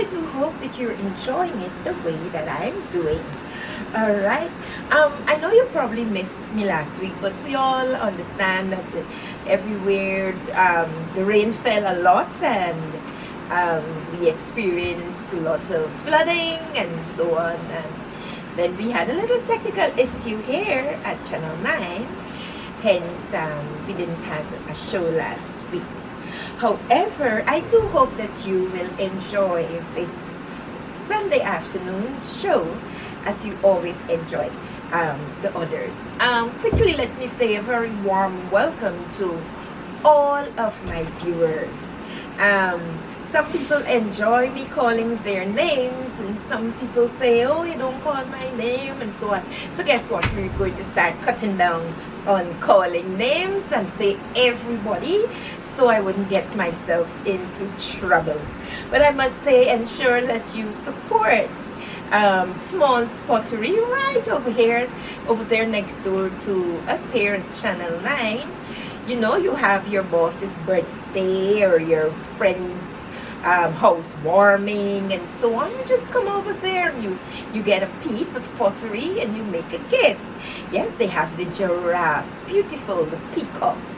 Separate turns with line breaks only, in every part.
I do hope that you're enjoying it the way that I'm doing. All right. I know you probably missed me last week, but we all understand that everywhere the rain fell a lot, and we experienced a lot of flooding and so on. And then we had a little technical issue here at Channel 9, hence we didn't have a show last week. However, I do hope that you will enjoy this Sunday afternoon show as you always enjoy the others. Quickly, let me say a very warm welcome to all of my viewers. Some people enjoy me calling their names, and some people say, oh, you don't call my name, and so on. So guess what? We're going to start cutting down on calling names and say everybody, so I wouldn't get myself into trouble. But I must say, ensure that you support Small Pottery right over there next door to us here at Channel 9. You know, you have your boss's birthday or your friend's housewarming and so on. You just come over there and you get a piece of pottery and you make a gift. Yes, they have the giraffes, beautiful, the peacocks,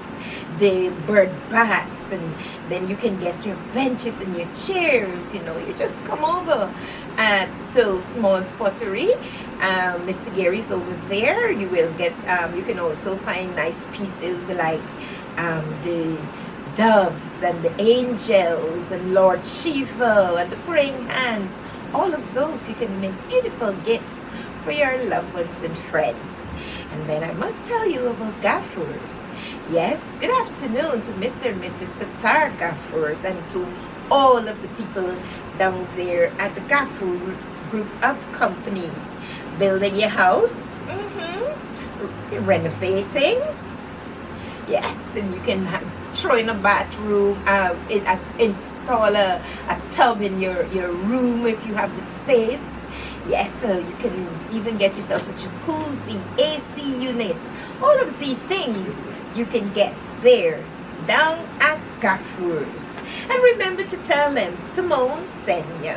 the bird bats, and then you can get your benches and your chairs. You know, you just come over to Small Pottery. Mr. Gary's over there. You will get, you can also find nice pieces like the doves and the angels and Lord Shiva and the praying hands. All of those you can make beautiful gifts for your loved ones and friends. And then I must tell you about gaffers. Yes, good afternoon to Mr. and Mrs. Satar Gaffers and to all of the people down there at the Gaffer group of companies. Building your house, renovating. Yes, and you can throw in a bathroom, install a tub in your room if you have the space. Yes, so you can even get yourself a jacuzzi, AC unit. All of these things you can get there down at Gaffers. And remember to tell them Simone sent you.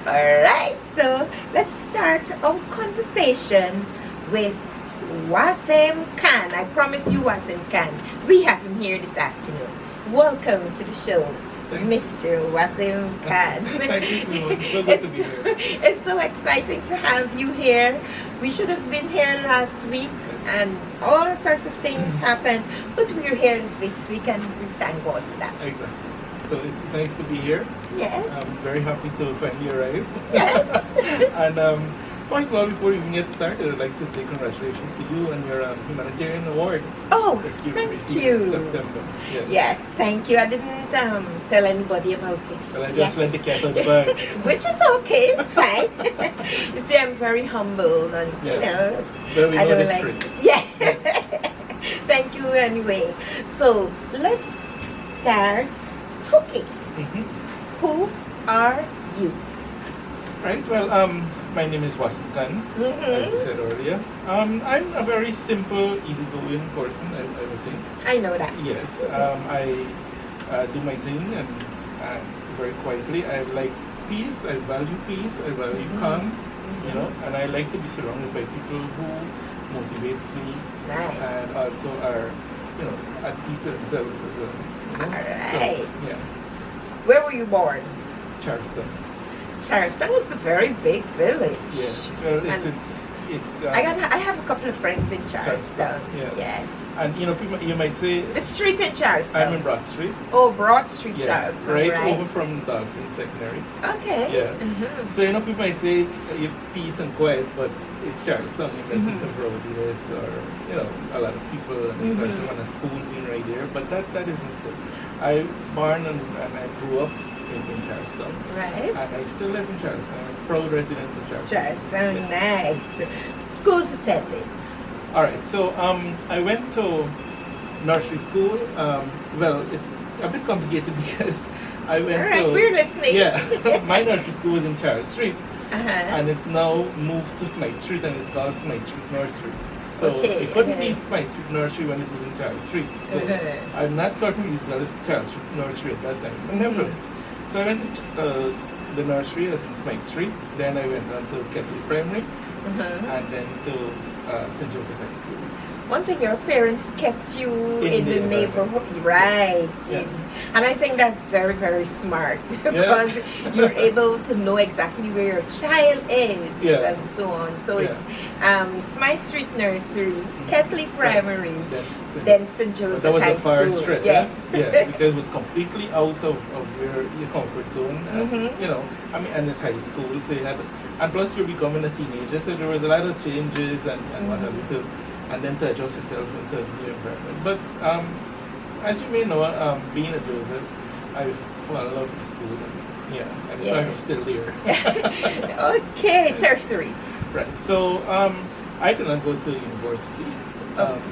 Alright, so let's start our conversation with Wasim Khan. I promise you, Wasim Khan, we have him here this afternoon. Welcome to the show, Mr. Wasim Khan.
Thank you so much. So good to be here.
It's so exciting to have you here. We should have been here last week and all sorts of things happened, but we're here this week and we thank God for that.
Exactly. So it's nice to be here.
Yes.
I'm very happy to finally arrive.
Yes.
And first of all, before we even get started, I'd like to say congratulations to you on your humanitarian award.
Oh,
that
thank
received
you.
in September.
Yes, thank you. I didn't tell anybody about it.
Well, I
yet.
just let the cat out the bag.
Which is okay, it's fine. You see, I'm very humble and,
Yeah.
you know,
Well, we
I
know
don't
this
like...
trick.
Yeah. Thank you anyway. So, let's start talking. Who are you?
Right, well, my name is Wasim Khan, as you said earlier. I'm a very simple, easygoing person, I would think.
I know that.
Yes, I do my thing and very quietly. I like peace, I value calm, you know, and I like to be surrounded by people who motivates me
Nice.
and also are, you know, at peace with themselves as well. You know?
Alright.
So, yeah,
Where were you born?
Charleston.
Charleston. It's a very big village.
Yes, well,
I have a couple of friends in Charleston.
Yeah.
Yes.
And you know, people, you might say,
The street in Charleston.
I'm in Broad Street.
Oh, Broad Street,
Yeah,
Charleston.
right,
Right.
over from Dolphin Secondary.
Okay.
Yeah. So you know, people might say you're peace and quiet, but it's Charleston. You might think of roadies or you know a lot of people and especially when a school being right there. But that isn't so. I born and I grew up in Charleston.
Right.
And I still live in Charleston. I'm a proud resident of Charleston.
Charleston,
Yes.
nice. Schools attended.
All right. So I went to nursery school. Well, it's a bit complicated because I went
All right,
to.
we're listening.
Yeah, my nursery school was in Charles Street,
Uh-huh.
and it's now moved to Smythe Street, and it's called Smythe Street Nursery. So
Okay,
it couldn't
okay.
be Smythe Street Nursery when it was in Charles Street. So
Uh-huh.
I'm not certain it's called Charles Street Nursery at that time, but nevertheless. So I went to the nursery as in Smythe Street. Then I went on to Ketley Primary, and then to St. Joseph High School.
One thing, your parents kept you in the
environment.
neighborhood, right?
Yeah.
And I think that's very, very smart because you're able to know exactly where your child is
Yeah.
and so on. So
Yeah.
it's Smythe Street Nursery, Ketley Primary,
Then,
then St.
but
Joseph
that was
High
a far
School.
stretch.
Yes.
Yeah, because it was completely out of your comfort zone. And,
Mhm.
you know, I mean, and it's high school, so you had, and plus you're becoming a teenager, so there was a lot of changes and what have you to, and then to adjust yourself into the new environment. But as you may know, being a Joseph, I fell in love with school. And, yeah, I'm sort of
Yes.
still there.
Okay, tertiary.
Right. So I did not go to university.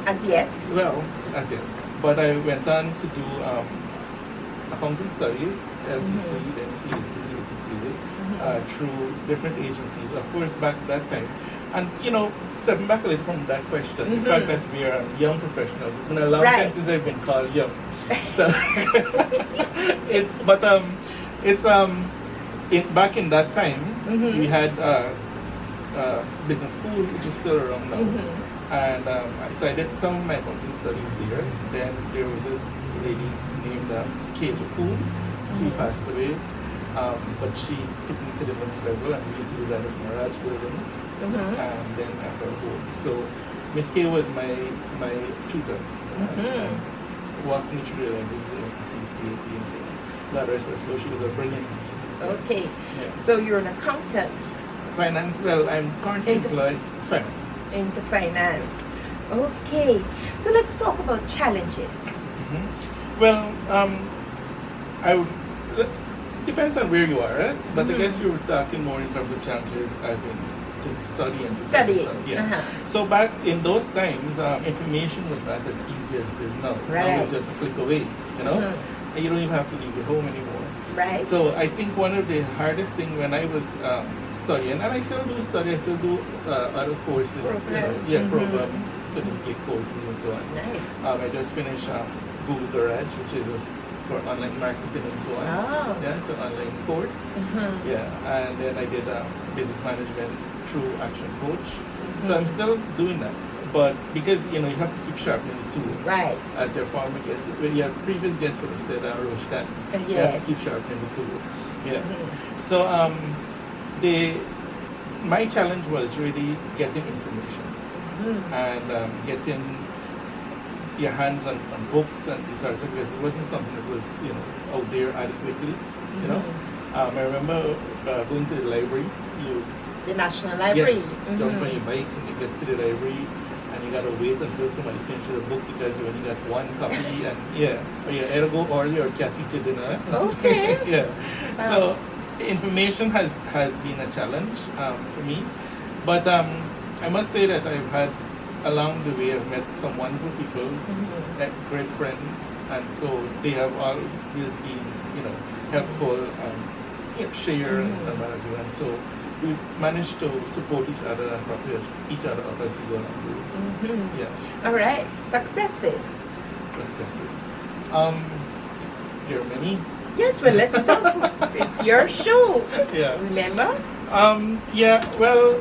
As yet.
Well, as yet. But I went on to do accounting studies, LCC, then CAT, through different agencies. Of course, back that time. And, you know, stepping back a little from that question, the fact that we are young professionals, it's been a long time
Right.
since I've been called young. So, back in that time, we had business school, which is still around now. And so I did some of my accounting studies there. Then there was this lady named Kate Cool. She passed away, but she took me to the next level, and we used to do that at Mirage Building, and then at her home. So Miss K was my tutor, and walked me through the languages, NCC, CAT, and so on. That rest of her. So she was a brilliant teacher.
Okay.
Yeah.
So you're an accountant
Finance. Well, I'm currently
Into-
employed finance.
into finance. Okay. So let's talk about challenges.
Well, I would. Depends on where you are, right? But I guess you were talking more in terms of challenges, as in to study and
Studying.
stuff. Yeah.
Uh-huh.
So back in those times, information was not as easy as it is now. Now
Right.
it's just click away, you know, and you don't even have to leave your home anymore.
Right.
So I think one of the hardest thing when I was studying, and I still do study, I still do other courses, programs, certificate courses and so on.
Nice.
I just finished Google Garage, which is for online marketing and so on.
Oh.
Yeah, it's an online course. Yeah, and then I did business management through Action Coach. So I'm still doing that, but because you know you have to keep sharpening the tool.
Right.
As your former guest, your previous guest would have said, Roshkan, you have
Yes.
to keep sharpening the tool. Yeah. So my challenge was really getting information and getting your hands on books and these sorts of because it wasn't something that was out there adequately. You know, I remember going to the library.
The National Library.
Yes, jump on your bike and you get to the library and you gotta wait until somebody finishes the book because you only got one copy and or you either go early or catch each dinner.
Okay.
Yeah.
Wow.
So information has been a challenge for me, but I must say that I've had along the way I've met some wonderful people, great friends, and so they have always been helpful and share and what have you, and so we managed to support each other and prepare each other up as we go along. Yeah,
All right. Successes.
successes. There are many.
Yes. Well, let's talk. It's your show.
Yeah.
Remember?
Yeah, well,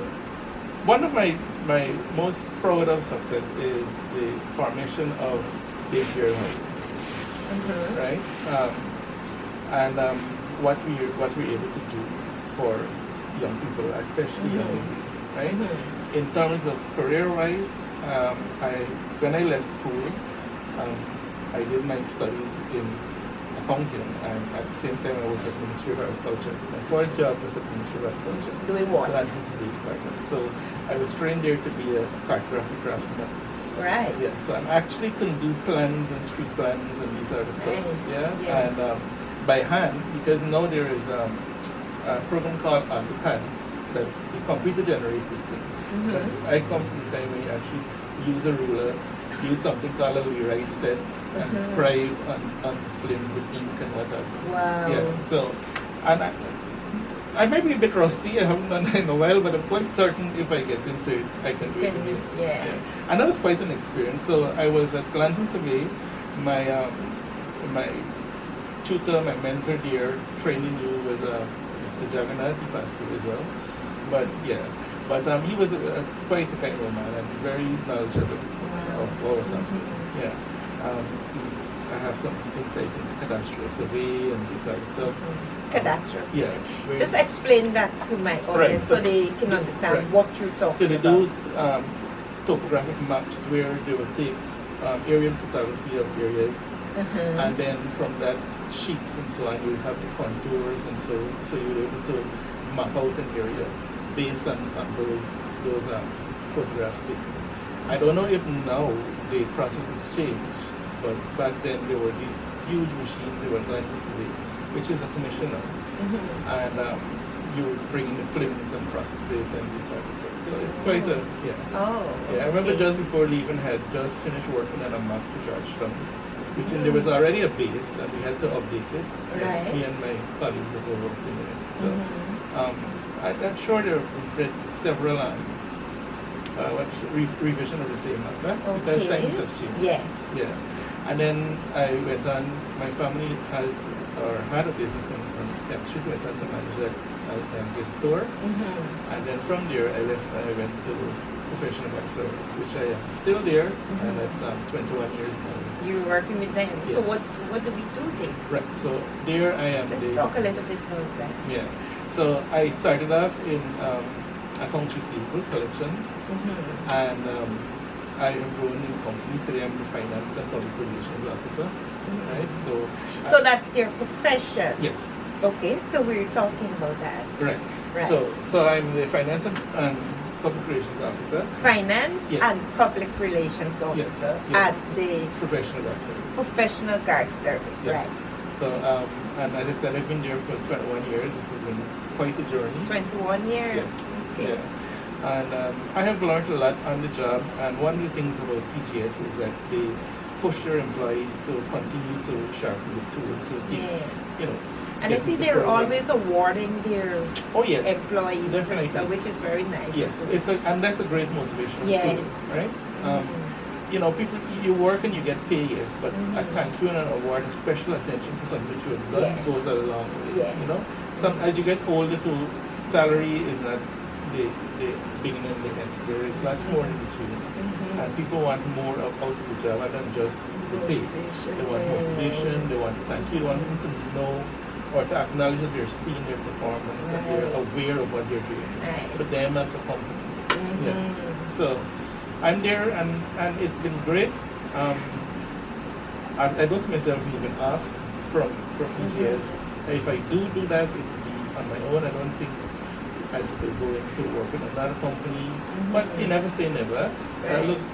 one of my most proud of success is the formation of the Imperial House, right? And what we're able to do for young people, especially young ladies, right? In terms of career-wise, when I left school, I did my studies in accounting, and at the same time I was at Ministry of Agriculture. My first job was at Ministry of Agriculture.
Doing what?
Land Disability Department. So I was trained there to be a cartographic craftsman.
Right.
Yeah, so I actually can do plans and street plans and these other stuff.
Nice.
Yeah, and by hand, because now there is a program called AutoCAD, that the computer generates this thing. But I come from the time when you actually use a ruler, use something called a rewrite set, and scribe on the film with ink and whatnot.
Wow.
Yeah, so, and I might be a bit rusty, I haven't done that in a while, but I'm quite certain if I get into it, I can do it.
Yes.
And that was quite an experience. So I was at Clanton Survey, my tutor, my mentor there, training you with Mr. Jagannath, he passed away as well. But yeah, but he was quite a kind of man and very knowledgeable of what was happening. Yeah. I have some insight into cadastral survey and this sort of stuff.
Cadastral survey.
Yeah.
Just explain that to my audience so they can understand what you're talking
So they
about.
do topographic maps where they will take aerial photography of areas, and then from that sheets and so on, you have the contours, and so you're able to map out an area based on those photographs taken. I don't know if now the process has changed, but back then there were these huge machines they were going to survey, which is a commissioner, and you would bring in the films and process it and this sort of stuff. So it's quite a I remember just before leaving, had just finished working on a map for Georgetown, which there was already a base and we had to update it.
Right.
Me and my colleagues that were working on it. So I'm sure there have been several revision of the same map, because times have changed.
Yes.
Yeah. And then I went on, my family had a business on Kent Street, went on to manage that gift store. And then from there I left and I went to professional bank service, which I am still there, and that's 21 years now.
You're working with them.
Yes.
So what do we do there?
Right, so there I am.
Let's talk a little bit about that.
Yeah, so I started off in accounts receivable collection, and I have grown in the company. Today I'm the finance and public relations officer, right?
So that's your profession?
Yes.
Okay, so we're talking about that.
Right.
Right.
So I'm the finance and public relations officer.
Finance
Yes.
and public relations officer
Yes.
at the
Professional guard service.
Professional Guard Service,
Yes.
right?
So and as I said, I've been there for 21 years. It has been quite a journey.
21 years.
Yes.
Okay.
Yeah. And I have learned a lot on the job. And one of the things about PGS is that they push their employees to continue to sharpen the tool to keep,
Yes. And I
get
see
the
they're
program.
always awarding their
Yes,
employees,
definitely.
so, which is very nice.
Yes,
too.
and that's a great motivation.
Yes.
Too, right? People, you work and you get pay, yes, but a thank you and an award and special attention for something that you have done goes a long way.
Yes.
As you get older, too, salary is not the beginning and the end. There is lots more in between, and people want more out of the job than just the pay. They want motivation. They want thank you. They want them to know or to acknowledge that they're seeing their performance and they're aware of what they're doing for them and for company. Yeah. So I'm there and it's been great. I don't see myself moving off from PGS. If I do that, it will be on my own. I don't think I still go into work in another company. But you never say never.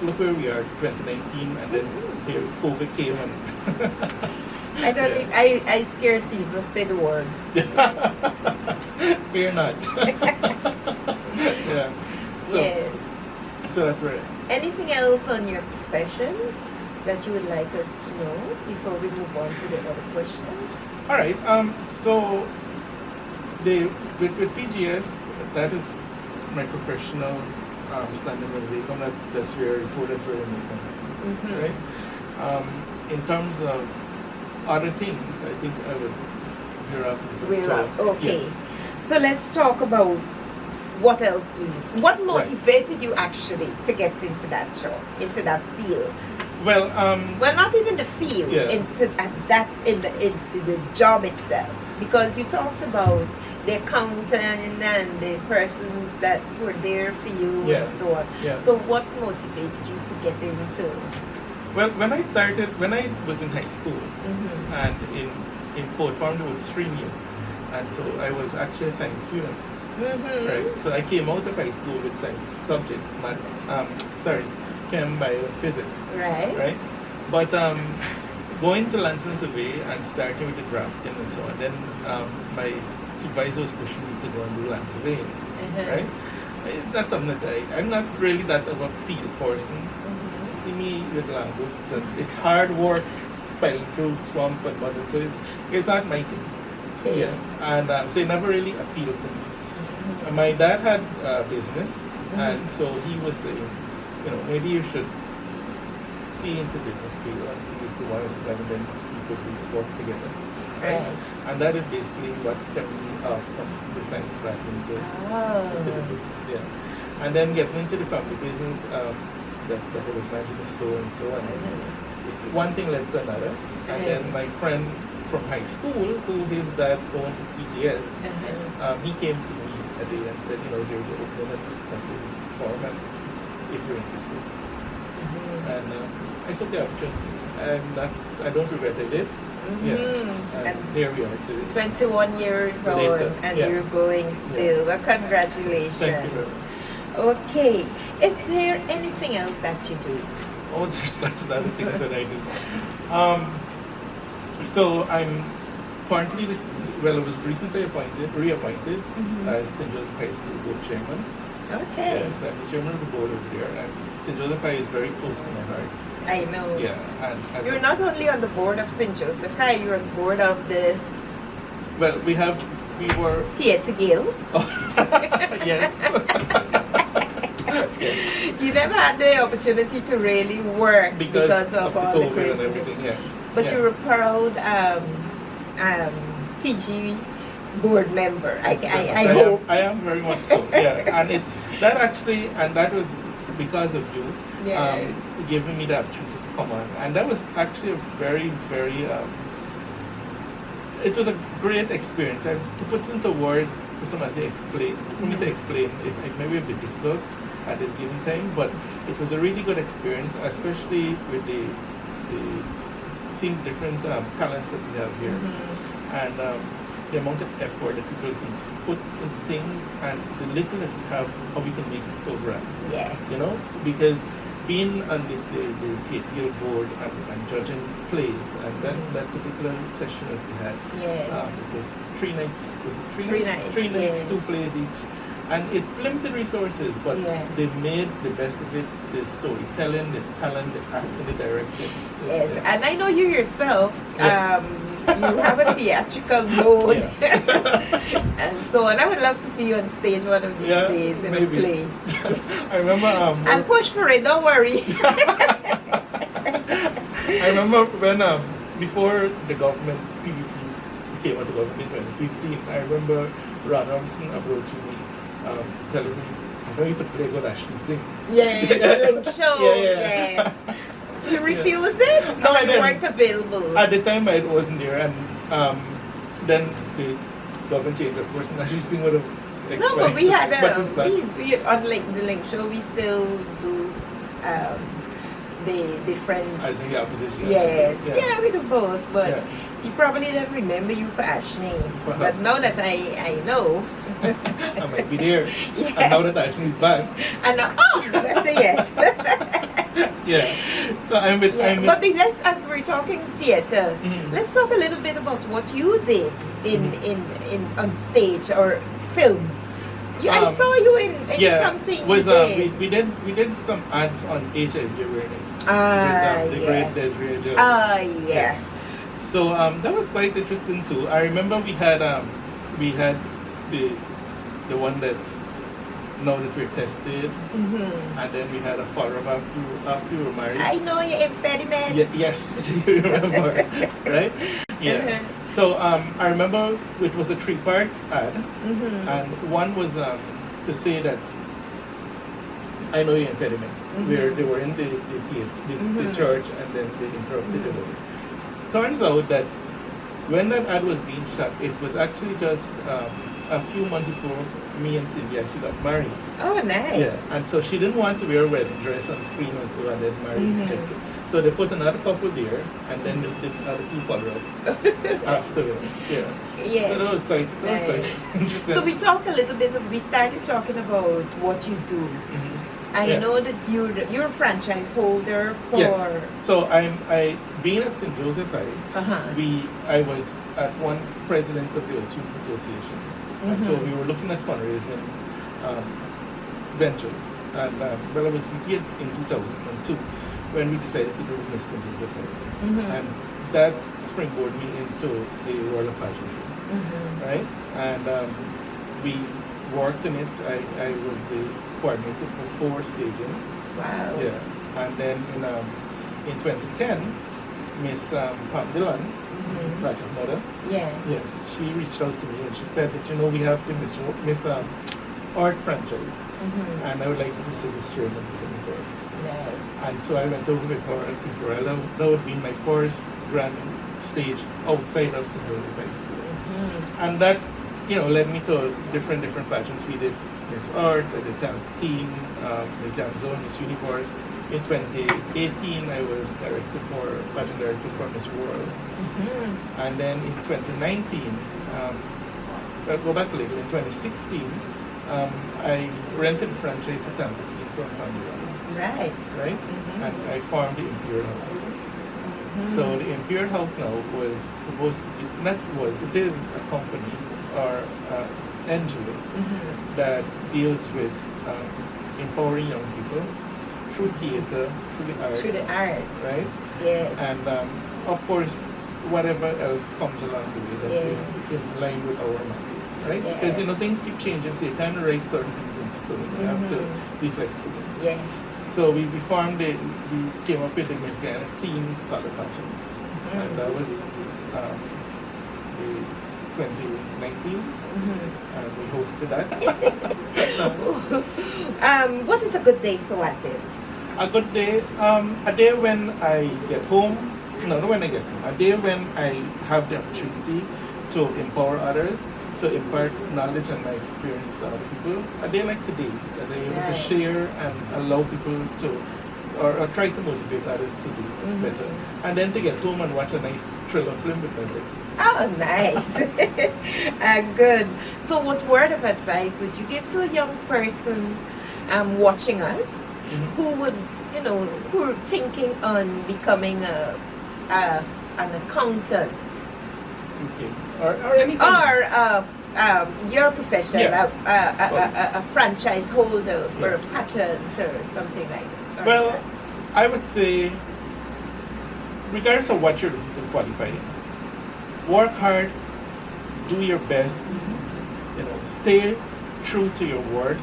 Look where we are, 2019, and then here COVID came and
I don't think I scared to even say the word.
Fear not. Yeah.
Yes.
So that's right.
Anything else on your profession that you would like us to know before we move on to the other question?
All right. So with PGS, that is my professional standing of income. That's where I report. That's where I make money. Right. In terms of other things, I think I would zero off.
We're up. Okay.
Yeah.
So let's talk about what else do you. What motivated you actually to get into that job, into that field?
Well,
not even the field, into the job itself, because you talked about the accountant and the persons that were there for you and so on.
Yeah.
So what motivated you to get into?
Well, when I was in high school, and in Fort Farm there was streaming, and so I was actually a science student. Right. So I came out of high school with science subjects, chem, bio, and physics.
Right.
Right. But going to Lansing Survey and starting with the drafting and so on, then my supervisor was pushing me to go and do land surveying. Right. That's something that I'm not really that of a field person. See me with land books, that it's hard work piling through swamp and mud, so it's not my thing. Yeah. And so it never really appealed to me. My dad had a business, and so he was saying, maybe you should see into business field and see if you want to, and then we could work together. right?
Right.
And that is basically what stepped me off from the science back into the
Oh.
business, yeah. And then getting into the family business, that I was managing the store and so on. One thing led to another, and then my friend from high school, who his dad owned PGS, he came to me a day and said, there's an opening at this country forum, and if you're interested. And I took the opportunity. I don't regret I did. Yes. And here we are today.
21 years
So
on,
later,
and
yeah.
you're going still. Well, congratulations.
Thank you very much.
Okay. Is there anything else that you do?
Oh, there's lots of other things that I do. So I'm currently, I was recently reappointed as St. Joseph High School Board Chairman.
Okay.
Yes, I'm the chairman of the board over there, and St. Joseph High is very close to my heart.
I know.
Yeah, and as
You're not only on the board of St. Joseph High, you're on the board of the
well, we were.
Theatre Guild.
Yes.
You never had the opportunity to really work because of
the
all the
COVID and
crazy.
everything. Yeah.
But
yeah.
you're a proud TG board member. I hope.
I am very much so. Yeah, and that was because of you.
Yes.
Giving me the opportunity to come on, and that was actually a very, very. It was a great experience. To put it into words for someone to explain, for me to explain, it may be a bit difficult at this given time, but it was a really good experience, especially with the seeing different talents that we have here, and the amount of effort that people can put into things, and the little that we have, how we can make it so grand.
Yes.
Because being on the Theatre Guild board and judging plays, and that particular session that we had,
Yes.
it was 3 nights. Was it 3
3
nights?
nights,
3 nights,
yeah.
2 plays each. And it's limited resources, but they made the best of it. The storytelling, the talent, the acting, the directing.
Yes,
Yeah.
and I know you yourself.
Yeah.
You have a theatrical mode,
Yeah.
and so on. I would love to see you on stage one of these days in
maybe.
a play.
I remember.
I'll push for it. Don't worry.
I remember when before the government PVP came out of government in 2015. I remember Ron Robinson approaching me, telling me, "I know you could play good Ashley sing."
Yes, link show.
Yeah.
Yes. You refused it?
No, I
You
didn't.
weren't available.
At the time, I wasn't there, and then the government changed, of course, and Ashley sing would have.
No, but we had
but
we on the link show. We still do the different.
as in the opposition.
Yes,
Yeah.
yeah, we do both, but
Yeah.
he probably didn't remember you for Ashley's.
Perhaps.
But now that I know,
I might be there.
yes.
And now that Ashley's back.
and now, oh, better yet.
Yeah. So I'm with.
Yeah,
I'm with
but let's, as we're talking theater,
Mhm.
let's talk a little bit about what you did in on stage or film. I saw you in something.
Was
you did.
we did some ads on HIV awareness
Ah,
with the great
yes.
Desiree Jones.
Ah, yes.
So that was quite interesting too. I remember we had the one that now that we're tested, and then we had a follow-up after we were married.
I know your impediment.
Yes, you remember, right? Yeah. So I remember it was a 3-part ad, and one was to say that I know your impediments, where they were in the church, and then they interrupted the word. Turns out that when that ad was being shot, it was actually just a few months before me and Cindy actually got married.
Oh, nice.
Yeah, and so she didn't want to wear a wedding dress on screen and so on, then married. So they put another couple there, and then they did another 2 follow-up afterwards. Yeah.
Yes.
So that was quite interesting.
So we talked a little bit. We started talking about what you do. I
Yeah.
know that you're a franchise holder for.
Yes. So I being at St. Joseph High, I was at once president of the Old Students Association, and so we were looking at fundraising ventures. And well, I was here in 2002 when we decided to do Miss St. Joseph High, and that springboarded me into the Royal Pageant Show, right? And we worked in it. I was the coordinator for 4 staging.
Wow.
Yeah. And then in 2010, Miss Pam Dillon pageant model.
Yes.
Yes, she reached out to me and she said that, we have the Miss Art franchise, and I would like you to sit as chairman for the Miss Art.
Nice.
And so I went over with her and St. Corella. That would be my first grand stage outside of St. Joseph High School. And that, led me to different pageants. We did Miss Art, I did Talent Teen, Miss Jam Zone, Miss Universe. In 2018, I was pageant director for Miss World. And then in 2019, I'll go back a little. In 2016, I rented a franchise at Talent Teen from Guyana.
Right.
Right? And I formed the Imperial House. So the Imperial House now was supposed to be, it is a company or NGO that deals with empowering young people through theater, through the arts.
Through the arts.
Right?
Yes.
And of course, whatever else comes along the way that is in line with our mandate. Right?
Yes.
Because things keep changing, so you can't write certain things in stone. You have to be flexible.
Yeah.
So we came up with the Miss Guyana Teen Scholar Pageant. And that was the 2019. And we hosted that.
What is a good day for Wasim?
A good day, a day when I get home, not when I get home, a day when I have the opportunity to empower others, to impart knowledge and my experience to other people. A day like today, that I'm able to share and allow people to, or try to motivate others to do better. And then to get home and watch a nice thriller film with my wife.
Oh, nice. Good. So what word of advice would you give to a young person watching us who would, who are thinking on becoming an accountant?
Okay. Or anything.
Or your profession, a franchise holder for a pageant or something like that.
Well, I would say, regardless of what you're looking to qualify in, work hard, do your best, stay true to your word.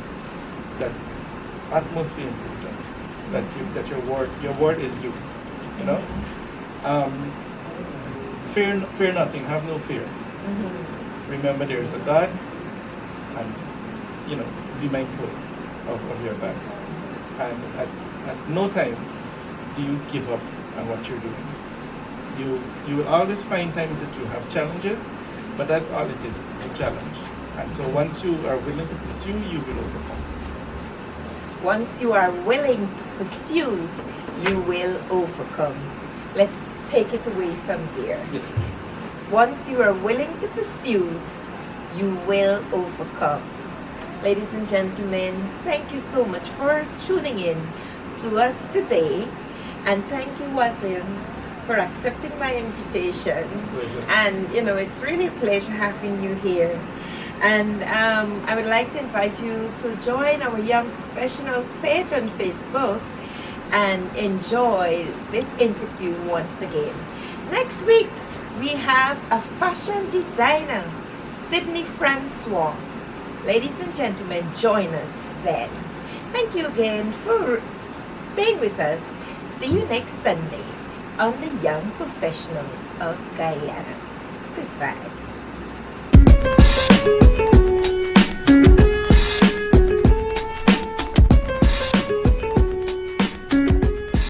That's utmostly important. That your word is you. Fear nothing, have no fear. Remember there is a God, and be mindful of your God. And at no time do you give up on what you're doing. You will always find times that you have challenges, but that's all it is. It's a challenge. And so once you are willing to pursue, you will overcome.
Once you are willing to pursue, you will overcome. Let's take it away from here.
Yes.
Once you are willing to pursue, you will overcome. Ladies and gentlemen, thank you so much for tuning in to us today. And thank you, Wasim, for accepting my invitation.
Pleasure.
And, it's really a pleasure having you here. And I would like to invite you to join our Young Professionals page on Facebook and enjoy this interview once again. Next week, we have a fashion designer, Sydney Francois. Ladies and gentlemen, join us then. Thank you again for staying with us. See you next Sunday on the Young Professionals of Guyana. Goodbye.